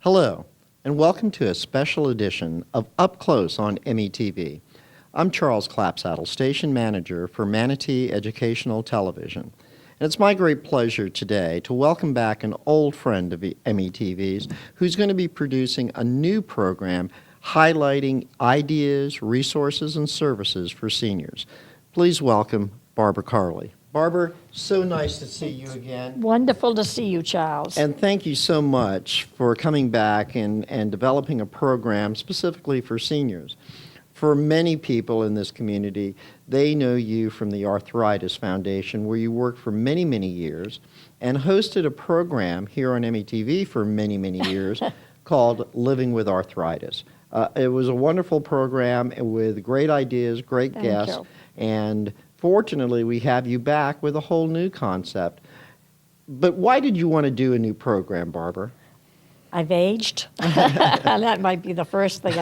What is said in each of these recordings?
Hello, and welcome to a special edition of Up Close on METV. I'm Charles Clapsaddle, Station Manager for Manatee Educational Television. And it's my great pleasure today to welcome back an old friend of METV's who's going to be producing a new program highlighting ideas, resources, and services for seniors. Please welcome Barbara Carley. Barbara, so nice to see you again. Wonderful to see you, Charles. And thank you so much for coming back and developing a program specifically for seniors. For many people in this community, they know you from the Arthritis Foundation, where you worked for many, many years and hosted a program here on METV for many, many years called Living with Arthritis. It was a wonderful program with great ideas, great guests, and fortunately, we have you back with a whole new concept. But why did you want to do a new program, Barbara? I've aged. That might be the first thing.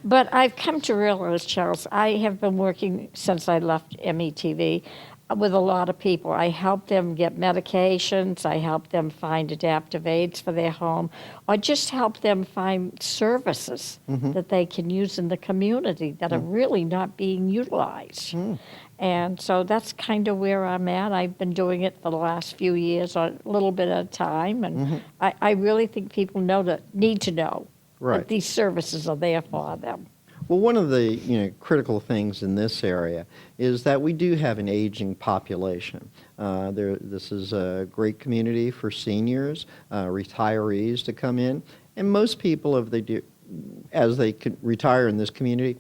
But I've come to realize, Charles, I have been working since I left METV with a lot of people. I help them get medications. I help them find adaptive aids for their home, or just help them find services that they can use in the community that are really not being utilized. And so that's kind of where I'm at. I've been doing it for the last few years, a little bit at a time, and I really think people need to know that these services are there for them. Well, one of the critical things in this area is that we do have an aging population. This is a great community for seniors, retirees to come in, and most people, as they retire in this community,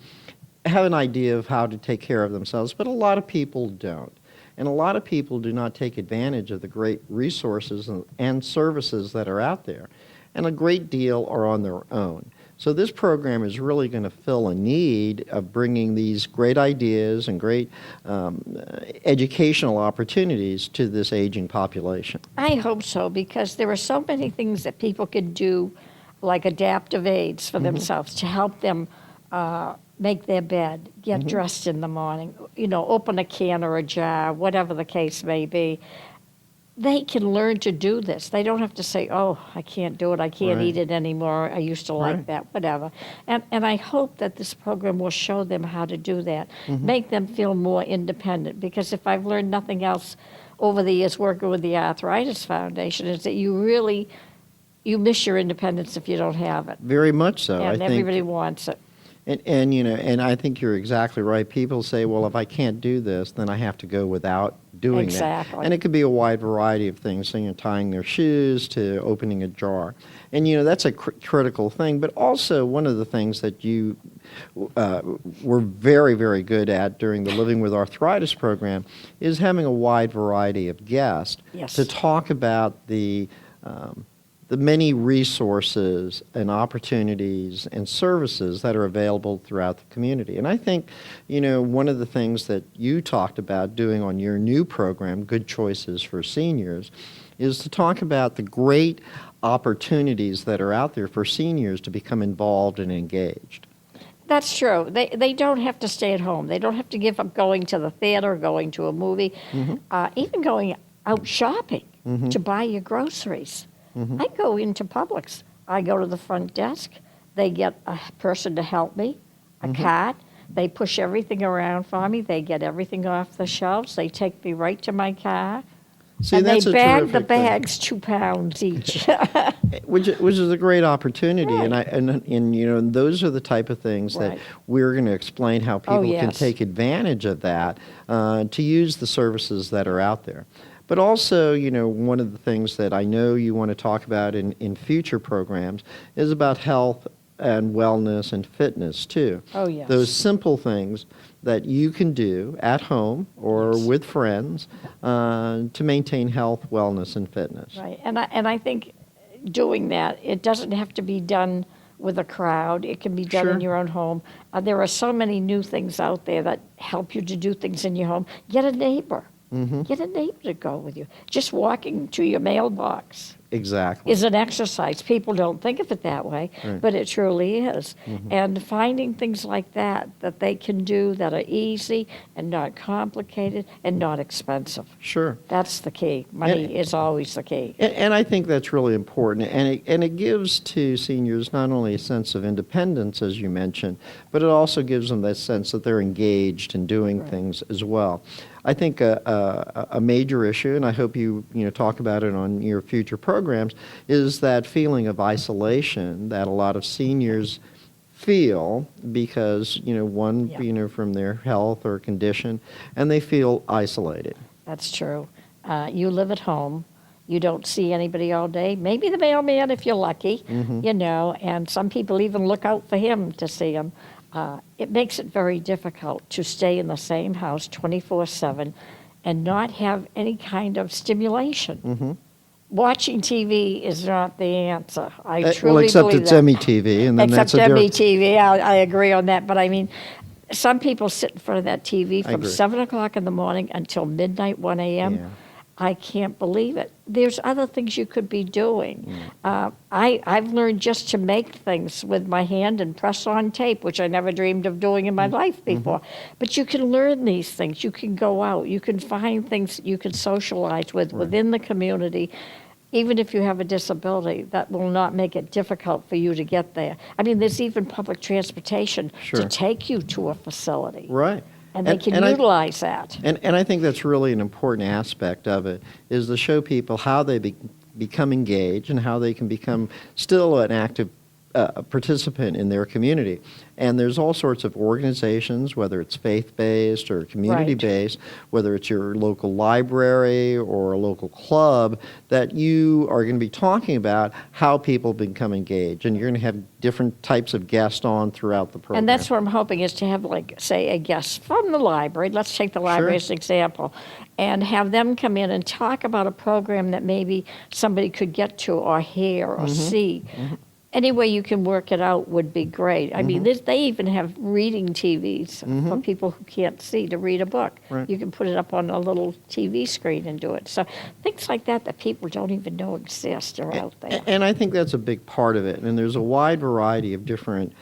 have an idea of how to take care of themselves, but a lot of people don't. And a lot of people do not take advantage of the great resources and services that are out there. And a great deal are on their own. So this program is really going to fill a need of bringing these great ideas and great educational opportunities to this aging population. I hope so, because there are so many things that people can do, like adaptive aids for themselves, to help them make their bed, get dressed in the morning, open a can or a jar, whatever the case may be. They can learn to do this. They don't have to say, oh, I can't do it, I can't eat it anymore, I used to like that, whatever. And I hope that this program will show them how to do that, make them feel more independent, because if I've learned nothing else over the years working with the Arthritis Foundation, is that you miss your independence if you don't have it. Very much so. And everybody wants it. And I think you're exactly right. People say, well, if I can't do this, then I have to go without doing Exactly. that. And it could be a wide variety of things, tying their shoes to opening a jar. And, that's a critical thing. But also one of the things that you were very, very good at during the Living with Arthritis program is having a wide variety of guests to talk about the many resources and opportunities and services that are available throughout the community. And I think, one of the things that you talked about doing on your new program, Good Choices for Seniors, is to talk about the great opportunities that are out there for seniors to become involved and engaged. That's true. They don't have to stay at home. They don't have to give up going to the theater, going to a movie, even going out shopping to buy your groceries. I go into Publix. I go to the front desk. They get a person to help me, a cart. They push everything around for me. They get everything off the shelves. They take me right to my car. See, and that's they a bag terrific the thing. bags 2 pounds each. Which is a great opportunity, and those are the type of things that we're going to explain how people can take advantage of that to use the services that are out there. But also, one of the things that I know you want to talk about in future programs is about health and wellness and fitness, too. Oh, yes. Those simple things that you can do at home or with friends to maintain health, wellness, and fitness. Right, and I think doing that, it doesn't have to be done with a crowd. It can be done in your own home. There are so many new things out there that help you to do things in your home. Get a neighbor. Get a neighbor to go with you. Just walking to your mailbox Exactly. is an exercise. People don't think of it that way, Right. but it truly is. And finding things like that they can do that are easy and not complicated and not expensive. Sure. That's the key. Money is always the key. And I think that's really important. And it gives to seniors not only a sense of independence, as you mentioned, but it also gives them that sense that they're engaged in doing things as well. I think a major issue, and I hope you talk about it on your future programs, is that feeling of isolation that a lot of seniors feel because one from their health or condition, and they feel isolated. That's true. You live at home. You don't see anybody all day. Maybe the mailman if you're lucky, and some people even look out for him to see him. It makes it very difficult to stay in the same house 24/7 and not have any kind of stimulation. Watching TV is not the answer. I truly well, except believe it's that. METV, and then Except that's a different. METV, I agree on that. But I mean, some people sit in front of that TV I from agree. 7 o'clock in the morning until midnight, 1 a.m. Yeah. I can't believe it. There's other things you could be doing. I've learned just to make things with my hand and press on tape, which I never dreamed of doing in my life before. But you can learn these things. You can go out. You can find things you can socialize with within the community. Even if you have a disability, that will not make it difficult for you to get there. I mean, there's even public transportation Sure. to take you to a facility. Right. And they can I- utilize that. And I think that's really an important aspect of it, is to show people how they become engaged and how they can become still an active participant in their community. And there's all sorts of organizations, whether it's faith-based or community-based, whether it's your local library or a local club, that you are going to be talking about how people become engaged. And you're going to have different types of guests on throughout the program. And that's what I'm hoping is to have, like, say, a guest from the library. Let's take the library as an example. And have them come in and talk about a program that maybe somebody could get to or hear or see. Any way you can work it out would be great. I mean, they even have reading TVs for people who can't see to read a book. Right. You can put it up on a little TV screen and do it. So things like that people don't even know exist are out there. And I think that's a big part of it. And there's a wide variety of different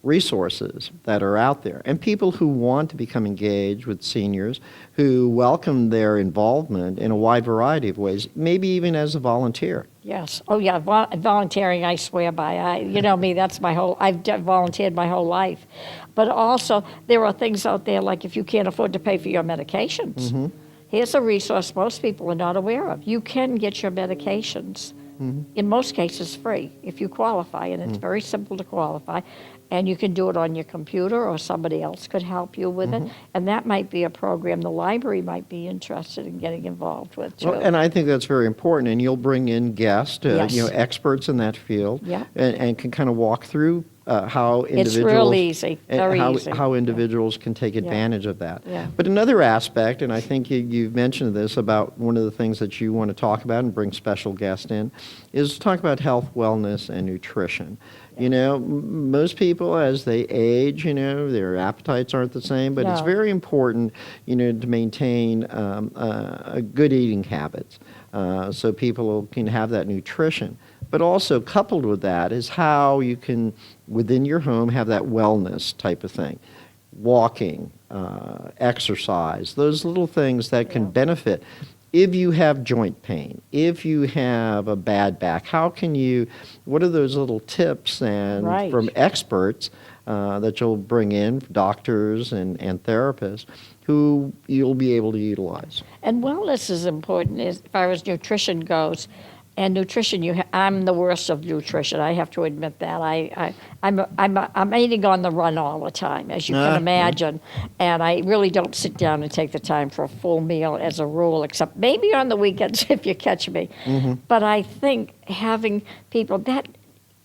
resources that are out there. And people who want to become engaged with seniors, who welcome their involvement in a wide variety of ways, maybe even as a volunteer. Yes. Oh, yeah. Volunteering, I swear by. You know me, that's my whole, volunteered my whole life. But also, there are things out there like if you can't afford to pay for your medications, here's a resource most people are not aware of. You can get your medications, in most cases, free if you qualify, and it's very simple to qualify. And you can do it on your computer, or somebody else could help you with it. And that might be a program the library might be interested in getting involved with, too. Well, and I think that's very important. And you'll bring in guests, Yes. experts in that field, Yeah. and can kind of walk through how individuals. It's real easy, and very how, easy. how individuals can take advantage of that. Yeah. But another aspect, and I think you've mentioned this about one of the things that you want to talk about and bring special guests in, is talk about health, wellness, and nutrition. Most people, as they age, their appetites aren't the same, but it's No. very important, to maintain good eating habits so people can have that nutrition. But also coupled with that is how you can, within your home, have that wellness type of thing. Walking, exercise, those little things that can benefit. If you have joint pain, if you have a bad back, what are those little tips and Right. from experts that you'll bring in, doctors and therapists, who you'll be able to utilize? And wellness is important as far as nutrition goes. And nutrition, I'm the worst of nutrition. I have to admit that. I'm eating on the run all the time, as you can imagine. And I really don't sit down and take the time for a full meal as a rule, except maybe on the weekends if you catch me. But I think having people, that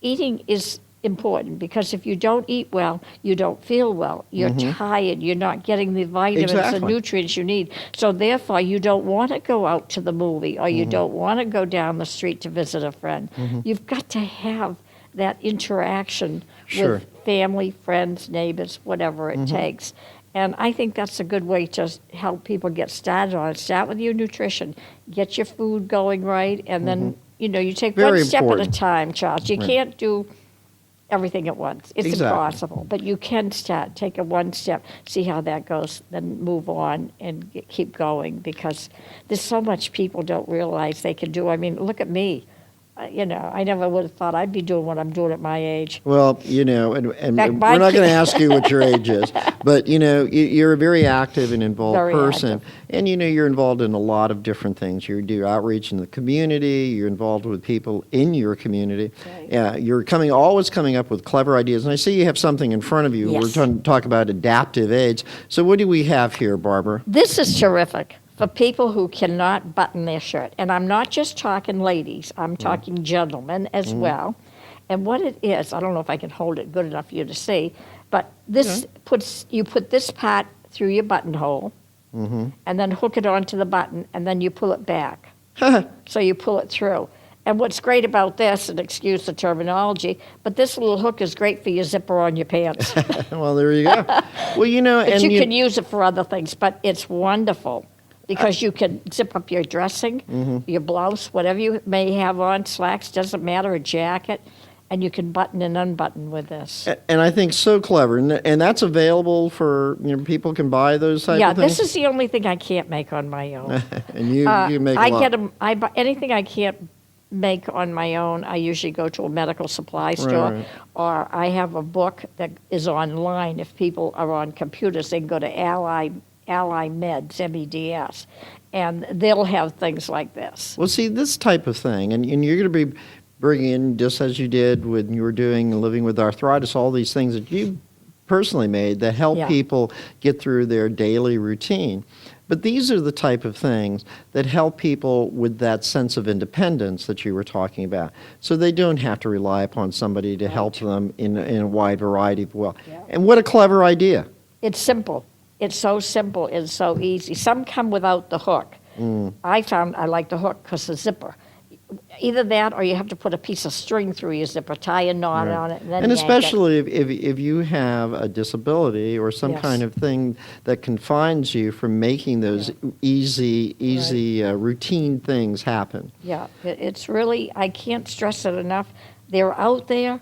eating is important, because if you don't eat well, you don't feel well. You're tired. You're not getting the vitamins and Exactly. nutrients you need. So therefore, you don't want to go out to the movie, or you don't want to go down the street to visit a friend. You've got to have that interaction Sure. with family, friends, neighbors, whatever it takes. And I think that's a good way to help people get started on it. Start with your nutrition, get your food going right, and then, you take Very one step at a important. time, Charles. You Right. can't do everything at once. It's Exactly. impossible. But you can start, take it one step, see how that goes, then move on and keep going, because there's so much people don't realize they can do. I mean, look at me. I never would have thought I'd be doing what I'm doing at my age. Well, and Back we're my not going to kid- ask you what your age is, but, you're a very active and involved Very person. active. And, you're involved in a lot of different things. You do outreach in the community. You're involved with people in your community. Right. You're always coming up with clever ideas. And I see you have something in front of you. Yes. We're trying to talk about adaptive aids. So what do we have here, Barbara? This is terrific for people who cannot button their shirt. And I'm not just talking ladies, I'm talking gentlemen as well. And what it is, I don't know if I can hold it good enough for you to see, but this you put this part through your buttonhole and then hook it onto the button, and then you pull it back. So you pull it through. And what's great about this, and excuse the terminology, but this little hook is great for your zipper on your pants. Well, there you go. Well, But and you can use it for other things, but it's wonderful because you can zip up your dressing, your blouse, whatever you may have on, slacks, doesn't matter, a jacket, and you can button and unbutton with this. And I think so clever, and that's available for people can buy those type Yeah, of things. this is the only thing I can't make on my own. And you make a I lot. get 'em- I buy anything I can't make on my own. I usually go to a medical supply store, right. or I have a book that is online. If people are on computers, they can go to Ally Meds, MEDS, and they'll have things like this. Well, see, this type of thing, and you're going to be bringing in, just as you did when you were doing Living with Arthritis, all these things that you personally made that help Yeah. people get through their daily routine. But these are the type of things that help people with that sense of independence that you were talking about. So they don't have to rely upon somebody to help them in a wide variety of ways. Yeah. And what a clever idea. It's simple. It's so simple and so easy. Some come without the hook. I found I like the hook because the zipper. Either that, or you have to put a piece of string through your zipper, tie a knot on it, and then And yank it. especially if you have a disability or some Yes. kind of thing that confines you from making those easy routine things happen. Yeah, it's really, I can't stress it enough. They're out there.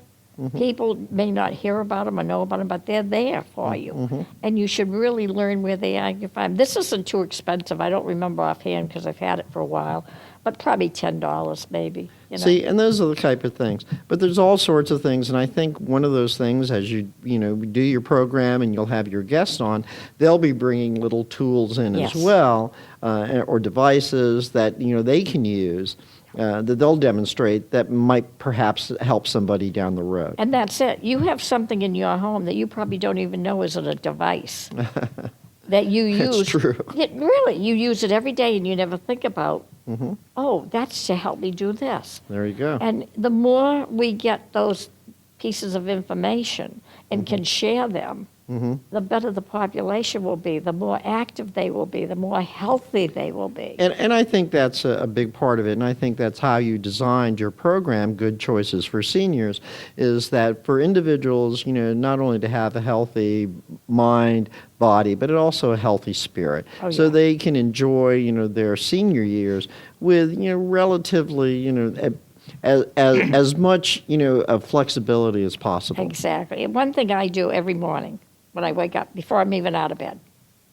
People may not hear about them or know about them, but they're there for you. And you should really learn where they are. You find this isn't too expensive. I don't remember offhand because I've had it for a while, but probably $10 maybe. See, and those are the type of things. But there's all sorts of things, and I think one of those things, as you do your program and you'll have your guests on, they'll be bringing little tools in Yes. as well, or devices that they can use. That they'll demonstrate that might perhaps help somebody down the road. And that's it. You have something in your home that you probably don't even know is a device that you use. That's true. Really, you use it every day and you never think about, oh, that's to help me do this. There you go. And the more we get those pieces of information and can share them, the better the population will be, the more active they will be, the more healthy they will be. And I think that's a big part of it, and I think that's how you designed your program, Good Choices for Seniors, is that for individuals, not only to have a healthy mind, body, but also a healthy spirit, Oh, so yeah. they can enjoy, their senior years with, relatively, as much, of flexibility as possible. Exactly. And one thing I do every morning when I wake up, before I'm even out of bed,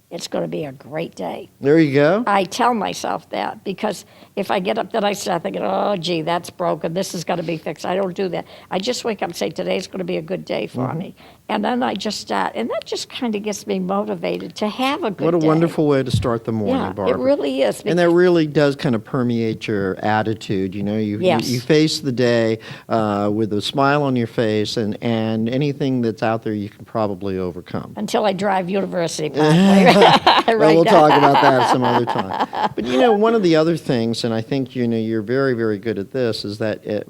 it's going to be a great day. There you go. I tell myself that because if I get up, then I start thinking, oh, gee, that's broken. This is going to be fixed. I don't do that. I just wake up and say, today's going to be a good day for me. And then I just start. And that just kind of gets me motivated to have a good What a day. wonderful way to start the morning, Yeah, Barbara. it really is. And that really does kind of permeate your attitude. Yes. You face the day with a smile on your face, and anything that's out there you can probably overcome. Until I drive University Parkway. Well, we'll Right. talk about that some other time. But one of the other things, and I think you're very, very good at this, is that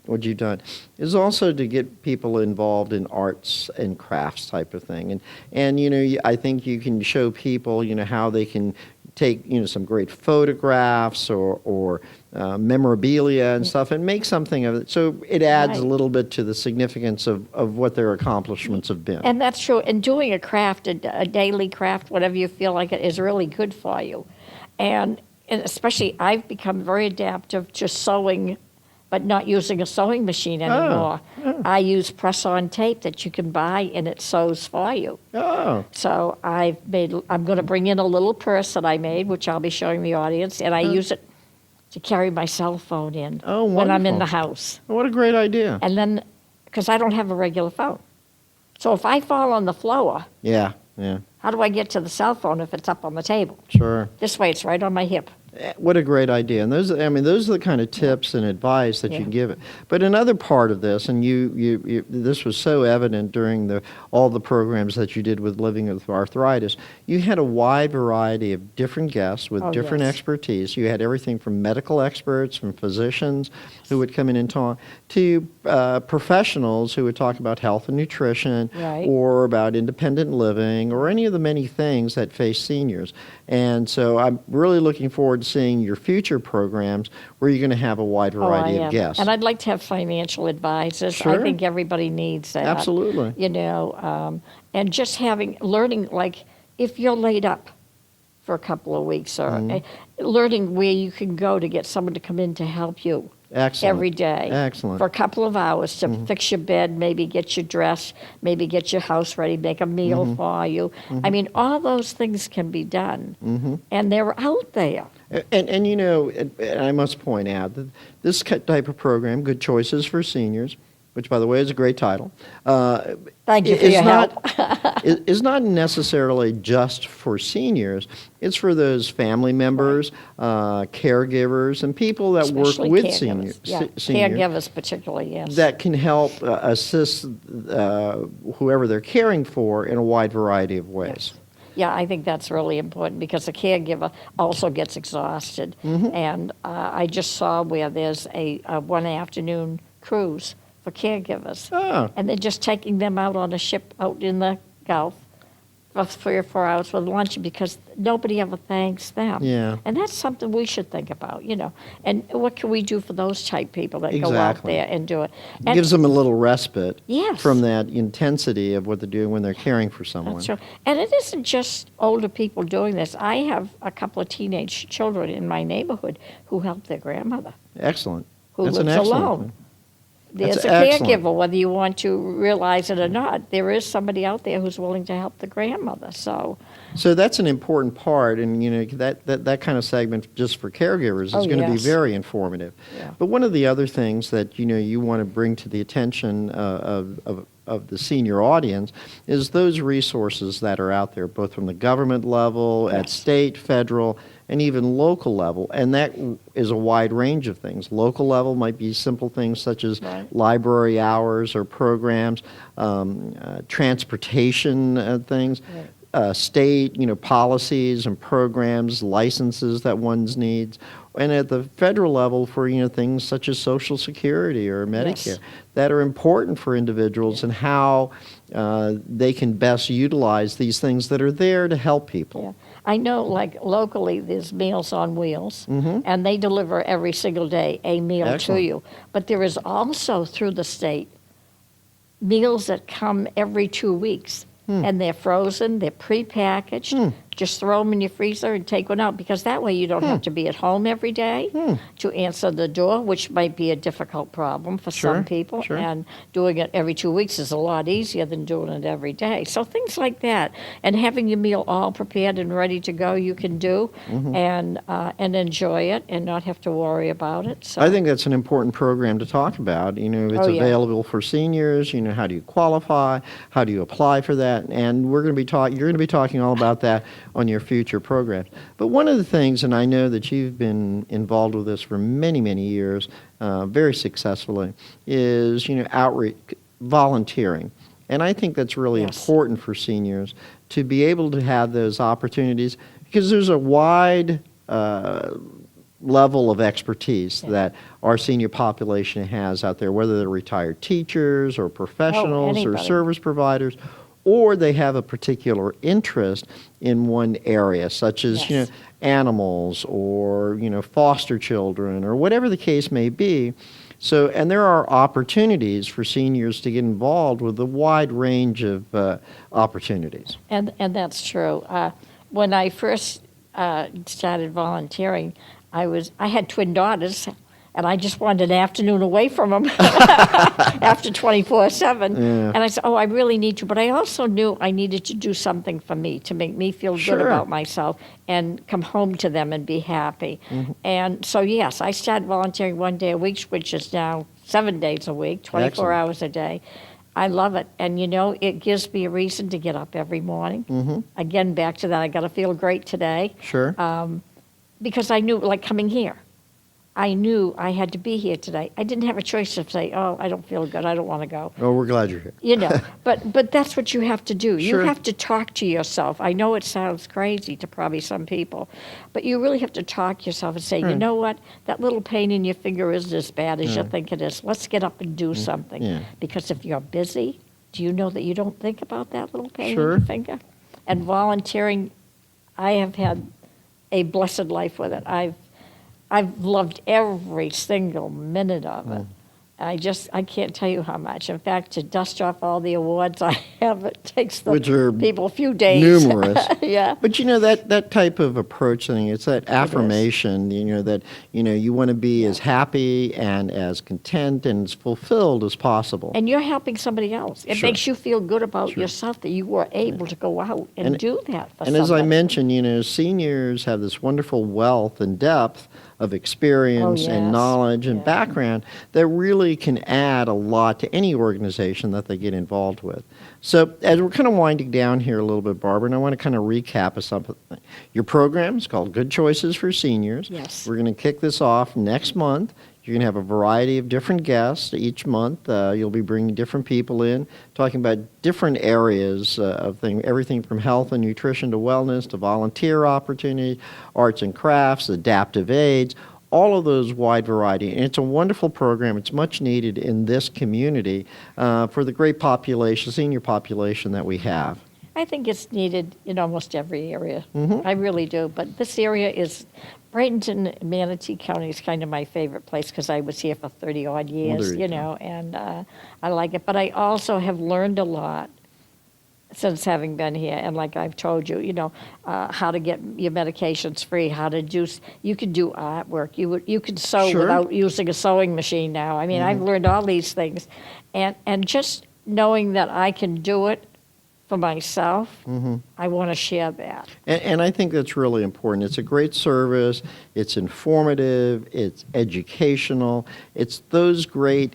what you've done is also to get people involved in arts and crafts type of thing. And I think you can show people how they can take some great photographs or memorabilia and stuff and make something of it. So it adds a Right. little bit to the significance of what their accomplishments have been. And that's true. And doing a craft, a daily craft, whatever you feel like it, is really good for you. And especially, I've become very adaptive to sewing, but not using a sewing machine anymore. I use press-on tape that you can buy, and it sews for you. Oh, So I'm going to bring in a little purse that I made, which I'll be showing the audience, and I use it to carry my cell phone in Oh, when I'm in the wonderful. house. what a great idea. And then, because I don't have a regular phone. So if I fall on the floor, Yeah, how do I get to the cell phone if it's up on the table? sure. This way, it's right on my hip. What a great idea. And those are the kind of tips and advice that you Yeah. can give it. But another part of this, and this was so evident during all the programs that you did with Living with Arthritis, you had a wide variety of different guests with Oh, different yes. expertise. You had everything from medical experts, from physicians who would come in and talk, to professionals who would talk about health and nutrition, Right. or about independent living, or any of the many things that face seniors. And so I'm really looking forward to seeing your future programs where you're going to have a wide variety I of am. guests. And I'd like to have financial advisors. Sure. I think everybody needs that. Absolutely. And just learning, like, if you're laid up for a couple of weeks, or learning where you can go to get someone to come in to help you. Excellent. Every day. Excellent. For a couple of hours to fix your bed, maybe get you dressed, maybe get your house ready, make a meal for you. I mean, all those things can be done. And they're out there. And and I must point out that this type of program, Good Choices for Seniors, which, by the way, is a great title, Thank you for is your not, help. is not necessarily just for seniors. It's for those family members, caregivers, and people that Especially work with caregivers. seniors. Yeah, seniors caregivers particularly, yes. that can help assist whoever they're caring for in a wide variety of ways. Yeah, I think that's really important because the caregiver also gets exhausted. And I just saw where there's a one afternoon cruise for caregivers. Oh. And they're just taking them out on a ship out in the Gulf for 3 or 4 hours with lunch because nobody ever thanks them. Yeah. And that's something we should think about, And what can we do for those type people that go out Exactly. there and do it? It And gives them a little respite Yes. from that intensity of what they're doing when they're caring for someone. That's right. And it isn't just older people doing this. I have a couple of teenage children in my neighborhood who help their grandmother, Excellent. who That's an lives excellent alone. thing. There's That's a excellent. caregiver, whether you want to realize it or not. There is somebody out there who's willing to help the grandmother. So, So that's an important part, and that kind of segment just for caregivers is Oh, going to be yes. very informative. Yeah. But one of the other things that you want to bring to the attention of the senior audience is those resources that are out there, both from the government level, at Yes. state, federal, and even local level, and that is a wide range of things. Local level might be simple things such as Right. library hours or programs, transportation things. Right. State, policies and programs, licenses that one's needs, and at the federal level for things such as Social Security or Medicare Yes. that are important for individuals and how they can best utilize these things that are there to help people. yeah. I know, like, locally, there's Meals on Wheels, and they deliver every single day a meal Excellent. to you. But there is also, through the state, meals that come every 2 weeks. And they're frozen, they're prepackaged. Just throw them in your freezer and take one out because that way you don't have to be at home every day to answer the door, which might be a difficult problem for Sure, some people. sure. And doing it every 2 weeks is a lot easier than doing it every day. So things like that, and having your meal all prepared and ready to go, you can do and enjoy it and not have to worry about it. So I think that's an important program to talk about. It's Oh, yeah. available for seniors. How do you qualify? How do you apply for that? And you're going to be talking all about that on your future programs. But one of the things, and I know that you've been involved with this for many, many years, very successfully, is outreach, volunteering. And I think that's really Yes. important for seniors to be able to have those opportunities because there's a wide level of expertise that our senior population has out there, whether they're retired teachers or professionals or anybody. service providers, or they have a particular interest in one area, such as, Yes. animals or, foster children or whatever the case may be. So, and there are opportunities for seniors to get involved with a wide range of opportunities. And that's true. When I first started volunteering, I had twin daughters, and I just wanted an afternoon away from them after 24/7. Yeah. And I said, oh, I really need to. But I also knew I needed to do something for me to make me feel good Sure. about myself and come home to them and be happy. And so, yes, I started volunteering 1 day a week, which is now 7 days a week, 24 Excellent. hours a day. I love it. And, it gives me a reason to get up every morning. Again, back to that, I got to feel great today. Sure. Because I knew, like coming here, I knew I had to be here today. I didn't have a choice to say, oh, I don't feel good, I don't want to go. Oh, we're glad you're here. But that's what you have to do. Sure. You have to talk to yourself. I know it sounds crazy to probably some people, but you really have to talk to yourself and say, you know what, that little pain in your finger isn't as bad as you think it is. Let's get up and do something. Yeah. Because if you're busy, do you know that you don't think about that little pain Sure. in your finger? And volunteering, I have had a blessed life with it. I've loved every single minute of it. I can't tell you how much. In fact, to dust off all the awards I have, it takes the Which are people a few days. numerous. Yeah. But that type of approach thing, it's that affirmation, that you want to be as happy and as content and as fulfilled as possible. And you're helping somebody else. It Sure. makes you feel good about yourself that you were able to go out and do that for And as I somebody. mentioned, seniors have this wonderful wealth and depth of experience and yes. knowledge and Yeah. background that really can add a lot to any organization that they get involved with. So as we're kind of winding down here a little bit, Barbara, and I want to kind of recap of something. Your program is called Good Choices for Seniors. Yes. We're going to kick this off next month. You're going to have a variety of different guests each month. You'll be bringing different people in, talking about different areas of things, everything from health and nutrition to wellness to volunteer opportunities, arts and crafts, adaptive aids, all of those wide variety. And it's a wonderful program. It's much needed in this community for the great population, senior population that we have. I think it's needed in almost every area. Mm-hmm. I really do. But this area is, Bradenton, Manatee County is kind of my favorite place because I was here for 30-odd years, there you go. and I like it. But I also have learned a lot since having been here. And like I've told you, how to get your medications free, how to do, you can do artwork. You can sew Sure. without using a sewing machine now. I mean, I've learned all these things. And just knowing that I can do it for myself, I want to share that. And I think that's really important. It's a great service. It's informative. It's educational. It's those great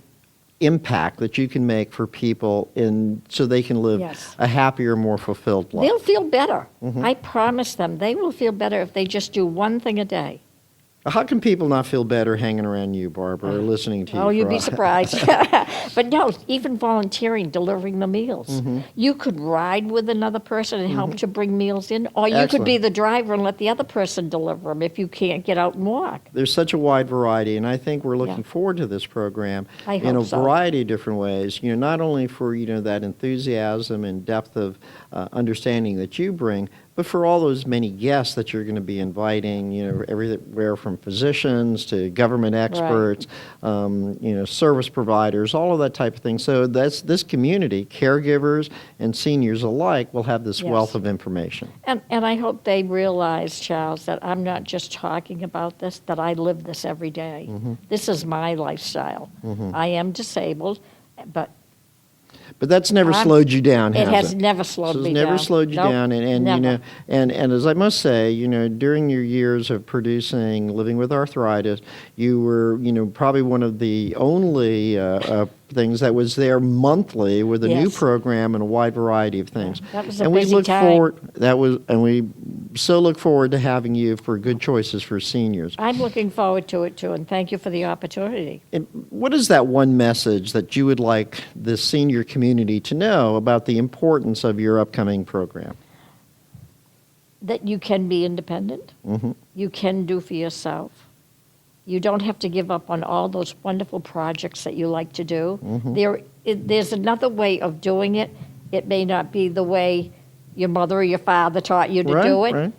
impact that you can make for people so they can live Yes. a happier, more fulfilled life. They'll feel better. I promise them. They will feel better if they just do one thing a day. How can people not feel better hanging around you, Barbara, or listening to you? Oh, you'd for be all- surprised. But no, even volunteering, delivering the meals. You could ride with another person and help to bring meals in, or you could be Excellent. the driver and let the other person deliver them if you can't get out and walk. There's such a wide variety, and I think we're looking Yeah. forward to this program I in hope a so. variety of different ways. Not only for that enthusiasm and depth of understanding that you bring, but for all those many guests that you're going to be inviting. Everywhere from physicians to government experts, service providers, all of that type of thing. So this community, caregivers and seniors alike, will have this Yes. wealth of information. And I hope they realize, Charles, that I'm not just talking about this, that I live this every day. This is my lifestyle. I am disabled, but But that's never I'm- slowed you down, it has has never slowed So me it's never down. slowed you Nope, down, and never. and as I must say, during your years of producing Living with Arthritis, you were probably one of the only things that was there monthly with a new Yes. program and a wide variety of things. That was a and we busy look time. forward. And we so look forward to having you for Good Choices for Seniors. I'm looking forward to it too, and thank you for the opportunity. And what is that one message that you would like the senior community to know about the importance of your upcoming program? That you can be independent. You can do for yourself. You don't have to give up on all those wonderful projects that you like to do. There's another way of doing it. It may not be the way your mother or your father taught you to do it, Right.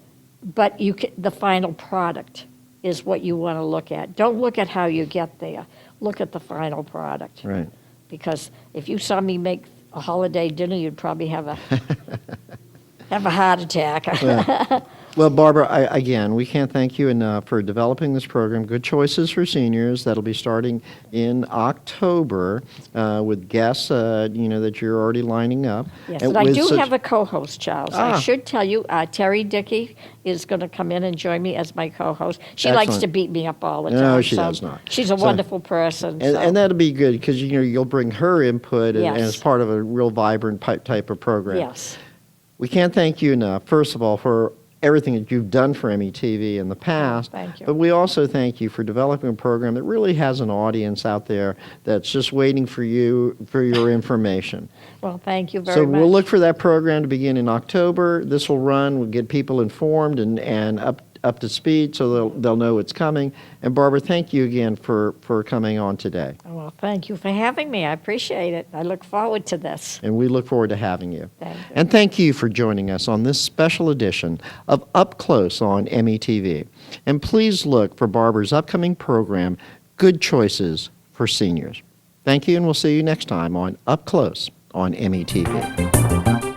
but the final product is what you want to look at. Don't look at how you get there. Look at the final product. Right. Because if you saw me make a holiday dinner, you'd probably have a heart attack. Well, Barbara, again, we can't thank you enough for developing this program, Good Choices for Seniors. That'll be starting in October with guests, that you're already lining up. Yes, And and I with do such- have a co-host, Charles. I Ah. should tell you, Terry Dickey is going to come in and join me as my co-host. She likes Excellent. to beat me up all the No, time. she does not. She's a So- wonderful person. And, so. and that'll be good because you'll bring her input and Yes. as part of a real vibrant type of program. Yes. We can't thank you enough, first of all, for everything that you've done for METV in the past. Thank you. But we also thank you for developing a program that really has an audience out there that's just waiting for you for your information. Well, thank you very So much. we'll look for that program to begin in October. This will run. We'll get people informed and up to speed so they'll know it's coming. And Barbara, thank you again for coming on today. Well, thank you for having me. I appreciate it. I look forward to this. And we look forward to having you. Thank you. And thank you for joining us on this special edition of Up Close on METV. And please look for Barbara's upcoming program, Good Choices for Seniors. Thank you, and we'll see you next time on Up Close on METV.